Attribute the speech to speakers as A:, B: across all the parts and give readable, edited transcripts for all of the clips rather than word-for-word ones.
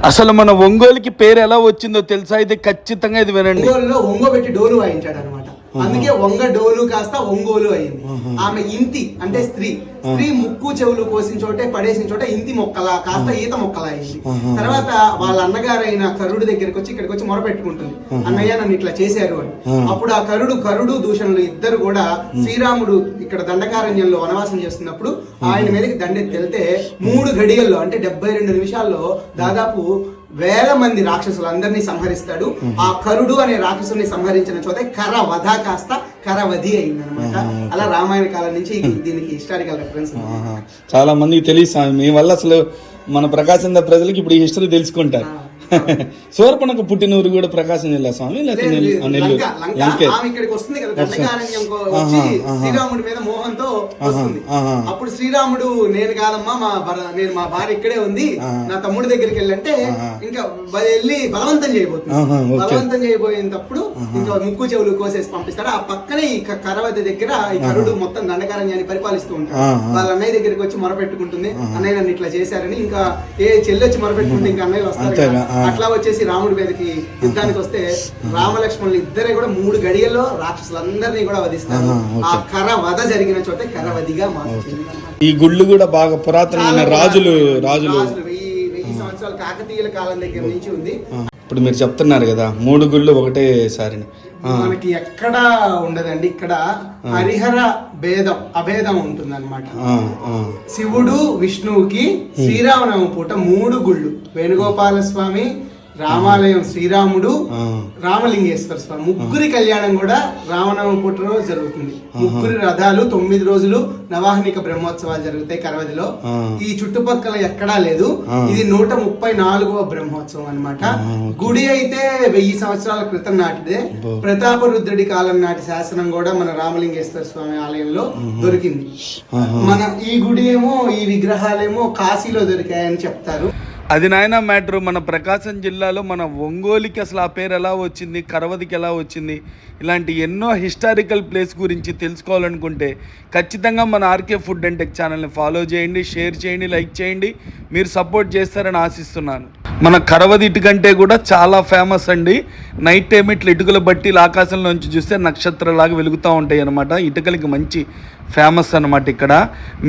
A: అసలు మన ఒంగోలుకి పేరు ఎలా వచ్చిందో తెలుసా? ఇది ఖచ్చితంగా ఇది వినండి.
B: ఒంగోలులో ఒంగో పెట్టి డోలు వాయించాడు అనమాట. అందుకే వంగ డోలు కాస్త ఒంగోలు అయింది. ఆమె ఇంతి అంటే స్త్రీ ముక్కు చెవులు కోసిన చోటే పడేసిన చోట ఇంతి మొక్కలా కాస్త ఈత మొక్కలా అయింది. తర్వాత వాళ్ళ అన్నగారైన కరుడు దగ్గరికి వచ్చి ఇక్కడికి వచ్చి మొరపెట్టుకుంటుంది, అన్నయ్య నన్ను ఇట్లా చేశారు అని. అప్పుడు ఆ కరుడు దూషణులు ఇద్దరు కూడా శ్రీరాముడు ఇక్కడ దండకారణ్యంలో వనవాసం చేస్తున్నప్పుడు ఆయన మీదకి దండెత్తి వెళ్తే 3 గడియల్లో అంటే 72 నిమిషాల్లో దాదాపు 1000 మంది రాక్షసులందరినీ సంహరిస్తాడు. ఆ కరుడు అనే రాక్షసుని సంహరించిన చోట కరవధ కాస్త కరవధి అయింది అనమాట. అలా రామాయణ కాలం నుంచి దీనికి హిస్టారికల్ రెఫరెన్స్.
A: చాలా మందికి తెలియదు. మీ వల్ల అసలు మన ప్రకాశం ప్రజలకు ఇప్పుడు ఈ హిస్టరీ తెలుసుకుంటారు. శూర్పణఖ పుట్టినూరు కూడా ప్రకాశం జిల్లా స్వామి, లేకపోతే నెల్లూరు
B: ఇక్కడికి వస్తుంది కదా దండకారణ్యం వచ్చి శ్రీరాముడి మీద మోహంతో వస్తుంది. అప్పుడు శ్రీరాముడు నేను కాదమ్మా నేను మా భార్య ఇక్కడే ఉంది, నా తమ్ముడి దగ్గరికి వెళ్ళంటే ఇంకా వెళ్ళి బలవంతం చేయబోయేటప్పుడు ఇంకా ముక్కు చెవులు కోసేసి పంపిస్తాడు. ఆ పక్కనే ఈ కరవతి దగ్గర ఈ కరుడు మొత్తం దండకారణ్యాన్ని పరిపాలిస్తూ ఉంటాడు. వాళ్ళ అన్నయ్య దగ్గరికి వచ్చి మొరపెట్టుకుంటుంది, అన్నయ్య నన్ను ఇట్లా చేశారని. ఇంకా ఏ చెల్లి వచ్చి మొరపెట్టుకుంటే ఇంకా అన్నయ్య వస్తారు. అట్లా వచ్చేసి రాముడి మీదకి యుద్ధానికి వస్తే రామలక్ష్మణులు ఇద్దరే కూడా 3 గడియల్లో రాక్షసులందరినీ కూడా వధిస్తారు. ఆ కర వధ జరిగిన చోటే కరవధిగా మారుతుంది.
A: ఈ గుళ్ళు కూడా బాగా పురాతనమైన రాజులు
B: 1000 సంవత్సరాల కాకతీయుల కాలం దగ్గర నుంచి ఉంది.
A: ఇప్పుడు మీరు చెప్తున్నారు కదా 3 గుళ్ళు ఒకటేసారిని,
B: మనకి ఎక్కడా ఉండదండి. ఇక్కడ హరిహర అభేదం ఉంటుంది అనమాట. శివుడు విష్ణువుకి శ్రీరామనవమి పూట 3 గుళ్ళు, వేణుగోపాల స్వామి, రామాలయం శ్రీరాముడు, రామలింగేశ్వర స్వామి, ముగ్గురి కళ్యాణం కూడా రామనవమి పూట రోజు జరుగుతుంది. ముగ్గురి రథాలు 9 రోజులు నవాహనిక బ్రహ్మోత్సవాలు జరుగుతాయి కరవదిలో. ఈ చుట్టుపక్కల ఎక్కడా లేదు. ఇది 134వ బ్రహ్మోత్సవం అన్నమాట. గుడి అయితే 1000 సంవత్సరాల క్రితం నాటిదే. ప్రతాపరుద్రుడి కాలం నాటి శాసనం కూడా మన రామలింగేశ్వర స్వామి ఆలయంలో దొరికింది. మన ఈ గుడి ఏమో ఈ విగ్రహాలేమో కాశీలో దొరికాయని చెప్తారు.
A: అది నాయన మ్యాటర్. మన ప్రకాశం జిల్లాలో మన ఒంగోలుకి అసలు ఆ పేరు ఎలా వచ్చింది, కరవదికి ఎలా వచ్చింది, ఇలాంటి ఎన్నో హిస్టారికల్ ప్లేస్ గురించి తెలుసుకోవాలనుకుంటే ఖచ్చితంగా మన ఆర్కే ఫుడ్ అండ్ టెక్ ఛానల్ని ఫాలో చేయండి, షేర్ చేయండి, లైక్ చేయండి. మీరు సపోర్ట్ చేస్తారని ఆశిస్తున్నాను. మన కరవది ఇటుకంటే కూడా చాలా ఫేమస్ అండి. నైట్ టైం ఇట్లా ఇటుకలు బట్టి ఆకాశంలోంచి చూస్తే నక్షత్రాలాగా వెలుగుతూ ఉంటాయి అన్నమాట. ఇటుకలకి మంచి ఫేమస్ అన్నమాట. ఇక్కడ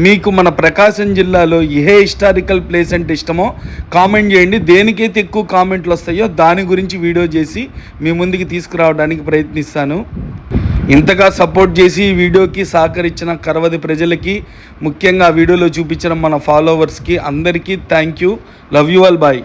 A: మీకు మన ప్రకాశం జిల్లాలో ఏ హిస్టారికల్ ప్లేస్ అంటే ఇష్టమో కామెంట్ చేయండి. దేనికైతే ఎక్కువ కామెంట్లు వస్తాయో దాని గురించి వీడియో చేసి మీ ముందుకి తీసుకురావడానికి ప్రయత్నిస్తాను. ఇంతగా సపోర్ట్ చేసి ఈ వీడియోకి సహకరించిన కరవది ప్రజలకి, ముఖ్యంగా వీడియోలో చూపించిన మన ఫాలోవర్స్కి అందరికీ thank you. Love you all. Bye.